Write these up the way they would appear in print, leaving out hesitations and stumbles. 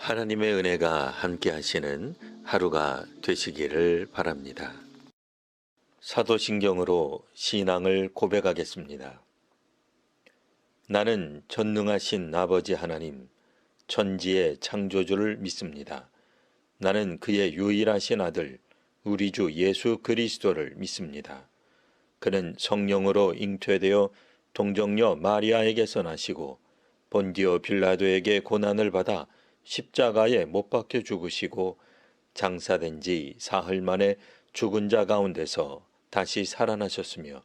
하나님의 은혜가 함께 하시는 하루가 되시기를 바랍니다. 사도신경으로 신앙을 고백하겠습니다. 나는 전능하신 아버지 하나님, 천지의 창조주를 믿습니다. 나는 그의 유일하신 아들, 우리 주 예수 그리스도를 믿습니다. 그는 성령으로 잉태되어 동정녀 마리아에게서 나시고 본디오 빌라도에게 고난을 받아 십자가에 못 박혀 죽으시고 장사된 지 사흘 만에 죽은 자 가운데서 다시 살아나셨으며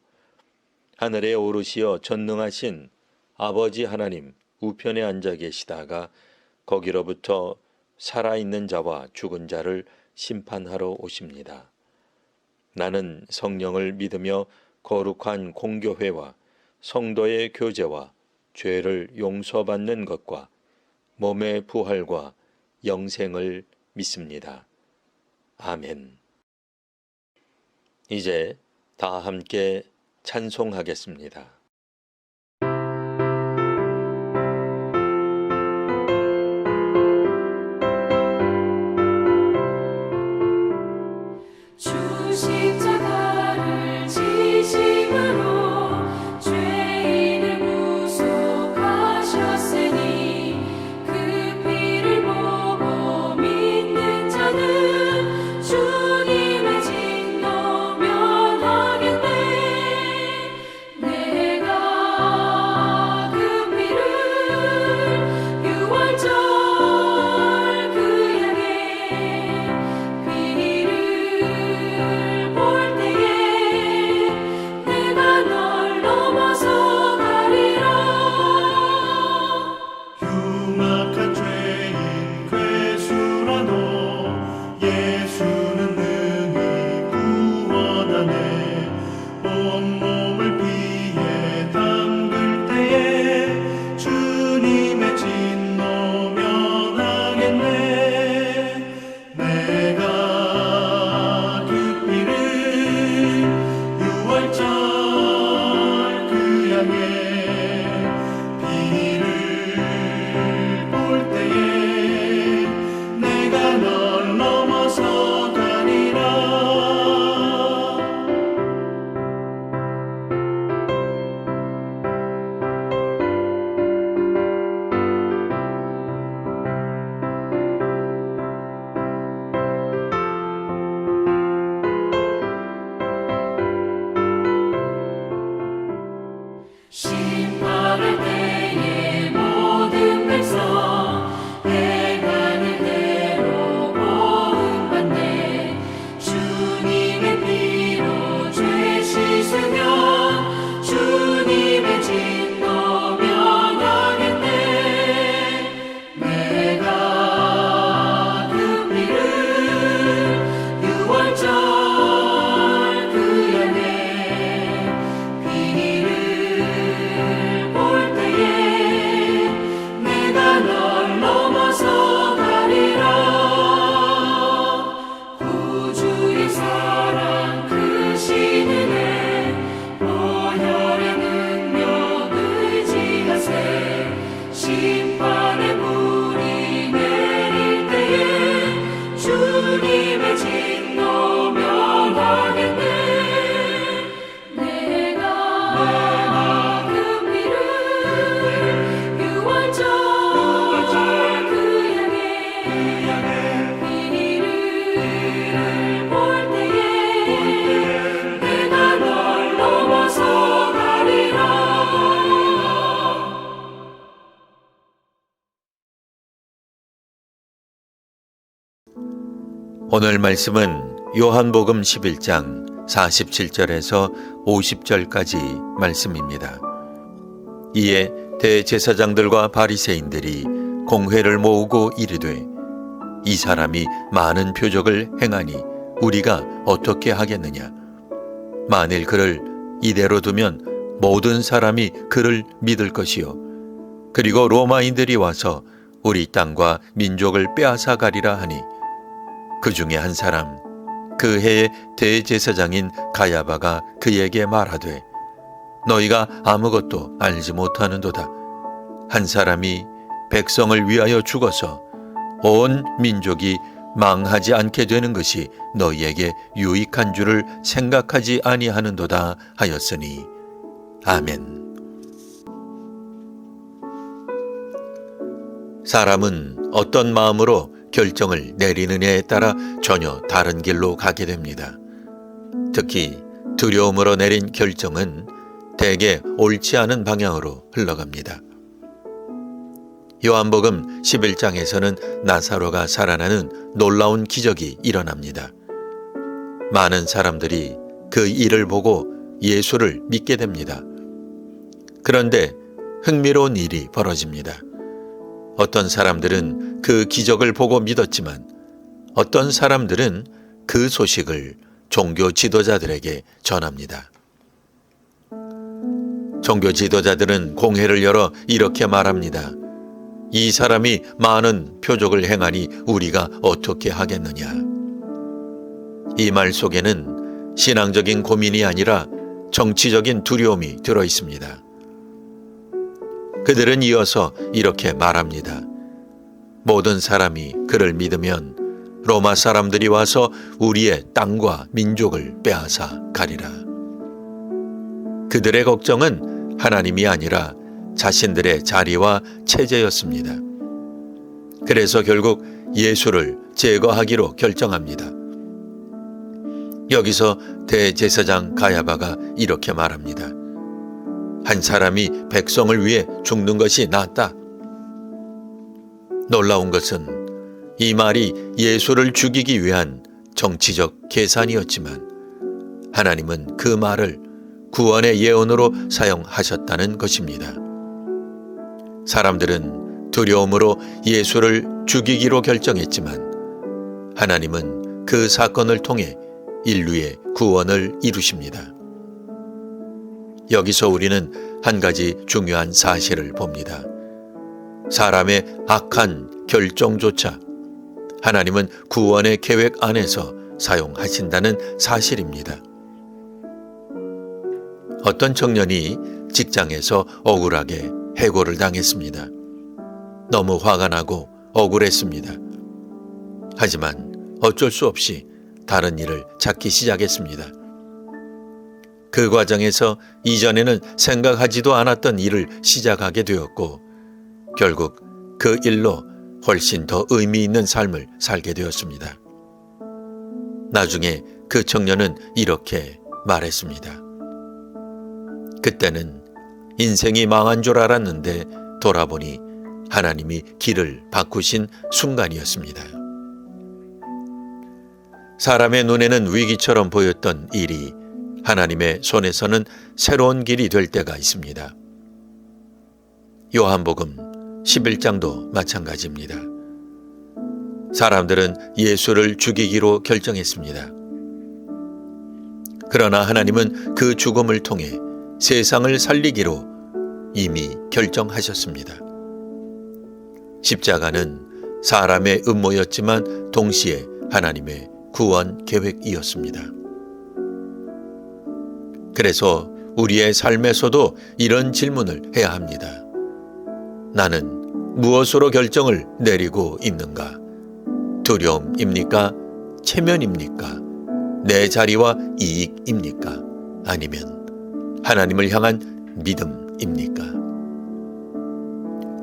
하늘에 오르시어 전능하신 아버지 하나님 우편에 앉아 계시다가 거기로부터 살아있는 자와 죽은 자를 심판하러 오십니다. 나는 성령을 믿으며 거룩한 공교회와 성도의 교제와 죄를 용서받는 것과 몸의 부활과 영생을 믿습니다. 아멘. 이제 다 함께 찬송하겠습니다. 오늘 말씀은 요한복음 11장 47절에서 50절까지 말씀입니다. 이에 대제사장들과 바리새인들이 공회를 모으고 이르되 이 사람이 많은 표적을 행하니 우리가 어떻게 하겠느냐? 만일 그를 이대로 두면 모든 사람이 그를 믿을 것이요 그리고 로마인들이 와서 우리 땅과 민족을 빼앗아 가리라 하니 그 중에 한 사람 그 해의 대제사장인 가야바가 그에게 말하되 너희가 아무것도 알지 못하는도다. 한 사람이 백성을 위하여 죽어서 온 민족이 망하지 않게 되는 것이 너희에게 유익한 줄을 생각하지 아니하는도다 하였으니. 아멘. 사람은 어떤 마음으로 결정을 내리느냐에 따라 전혀 다른 길로 가게 됩니다. 특히 두려움으로 내린 결정은 대개 옳지 않은 방향으로 흘러갑니다. 요한복음 11장에서는 나사로가 살아나는 놀라운 기적이 일어납니다. 많은 사람들이 그 일을 보고 예수를 믿게 됩니다. 그런데 흥미로운 일이 벌어집니다. 어떤 사람들은 그 기적을 보고 믿었지만 어떤 사람들은 그 소식을 종교 지도자들에게 전합니다. 종교 지도자들은 공회를 열어 이렇게 말합니다. 이 사람이 많은 표적을 행하니 우리가 어떻게 하겠느냐. 이 말 속에는 신앙적인 고민이 아니라 정치적인 두려움이 들어 있습니다. 그들은 이어서 이렇게 말합니다. 모든 사람이 그를 믿으면 로마 사람들이 와서 우리의 땅과 민족을 빼앗아 가리라. 그들의 걱정은 하나님이 아니라 자신들의 자리와 체제였습니다. 그래서 결국 예수를 제거하기로 결정합니다. 여기서 대제사장 가야바가 이렇게 말합니다. 한 사람이 백성을 위해 죽는 것이 낫다. 놀라운 것은 이 말이 예수를 죽이기 위한 정치적 계산이었지만 하나님은 그 말을 구원의 예언으로 사용하셨다는 것입니다. 사람들은 두려움으로 예수를 죽이기로 결정했지만 하나님은 그 사건을 통해 인류의 구원을 이루십니다. 여기서 우리는 한 가지 중요한 사실을 봅니다. 사람의 악한 결정조차 하나님은 구원의 계획 안에서 사용하신다는 사실입니다. 어떤 청년이 직장에서 억울하게 해고를 당했습니다. 너무 화가 나고 억울했습니다. 하지만 어쩔 수 없이 다른 일을 찾기 시작했습니다. 그 과정에서 이전에는 생각하지도 않았던 일을 시작하게 되었고 결국 그 일로 훨씬 더 의미 있는 삶을 살게 되었습니다. 나중에 그 청년은 이렇게 말했습니다. 그때는 인생이 망한 줄 알았는데 돌아보니 하나님이 길을 바꾸신 순간이었습니다. 사람의 눈에는 위기처럼 보였던 일이 하나님의 손에서는 새로운 길이 될 때가 있습니다. 요한복음 11장도 마찬가지입니다. 사람들은 예수를 죽이기로 결정했습니다. 그러나 하나님은 그 죽음을 통해 세상을 살리기로 이미 결정하셨습니다. 십자가는 사람의 음모였지만 동시에 하나님의 구원 계획이었습니다. 그래서 우리의 삶에서도 이런 질문을 해야 합니다. 나는 무엇으로 결정을 내리고 있는가? 두려움입니까? 체면입니까? 내 자리와 이익입니까? 아니면 하나님을 향한 믿음입니까?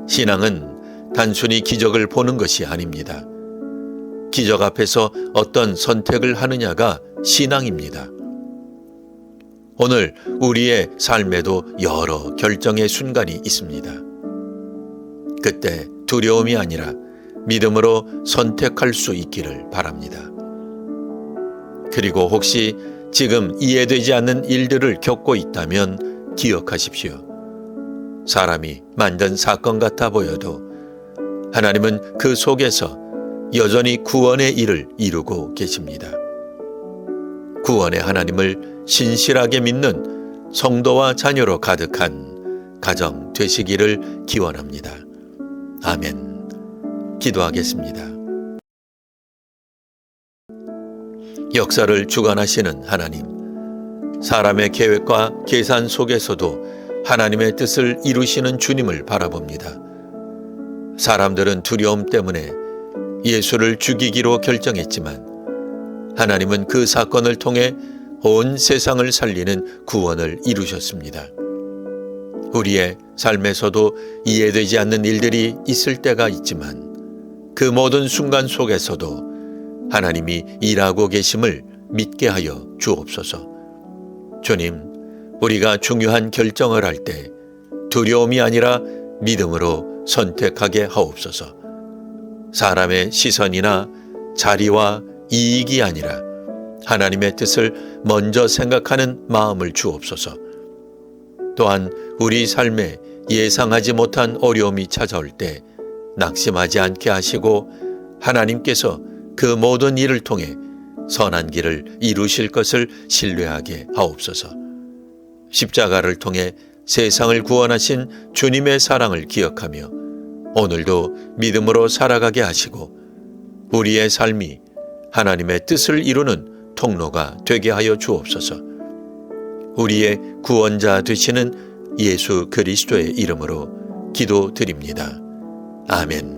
신앙은 단순히 기적을 보는 것이 아닙니다. 기적 앞에서 어떤 선택을 하느냐가 신앙입니다. 오늘 우리의 삶에도 여러 결정의 순간이 있습니다. 그때 두려움이 아니라 믿음으로 선택할 수 있기를 바랍니다. 그리고 혹시 지금 이해되지 않는 일들을 겪고 있다면 기억하십시오. 사람이 만든 사건 같아 보여도 하나님은 그 속에서 여전히 구원의 일을 이루고 계십니다. 구원의 하나님을 신실하게 믿는 성도와 자녀로 가득한 가정 되시기를 기원합니다. 아멘. 기도하겠습니다. 역사를 주관하시는 하나님, 사람의 계획과 계산 속에서도 하나님의 뜻을 이루시는 주님을 바라봅니다. 사람들은 두려움 때문에 예수를 죽이기로 결정했지만 하나님은 그 사건을 통해 온 세상을 살리는 구원을 이루셨습니다. 우리의 삶에서도 이해되지 않는 일들이 있을 때가 있지만 그 모든 순간 속에서도 하나님이 일하고 계심을 믿게 하여 주옵소서. 주님, 우리가 중요한 결정을 할 때 두려움이 아니라 믿음으로 선택하게 하옵소서. 사람의 시선이나 자리와 이익이 아니라 하나님의 뜻을 먼저 생각하는 마음을 주옵소서. 또한 우리 삶에 예상하지 못한 어려움이 찾아올 때 낙심하지 않게 하시고 하나님께서 그 모든 일을 통해 선한 길을 이루실 것을 신뢰하게 하옵소서. 십자가를 통해 세상을 구원하신 주님의 사랑을 기억하며 오늘도 믿음으로 살아가게 하시고 우리의 삶이 하나님의 뜻을 이루는 통로가 되게 하여 주옵소서. 우리의 구원자 되시는 예수 그리스도의 이름으로 기도드립니다. 아멘.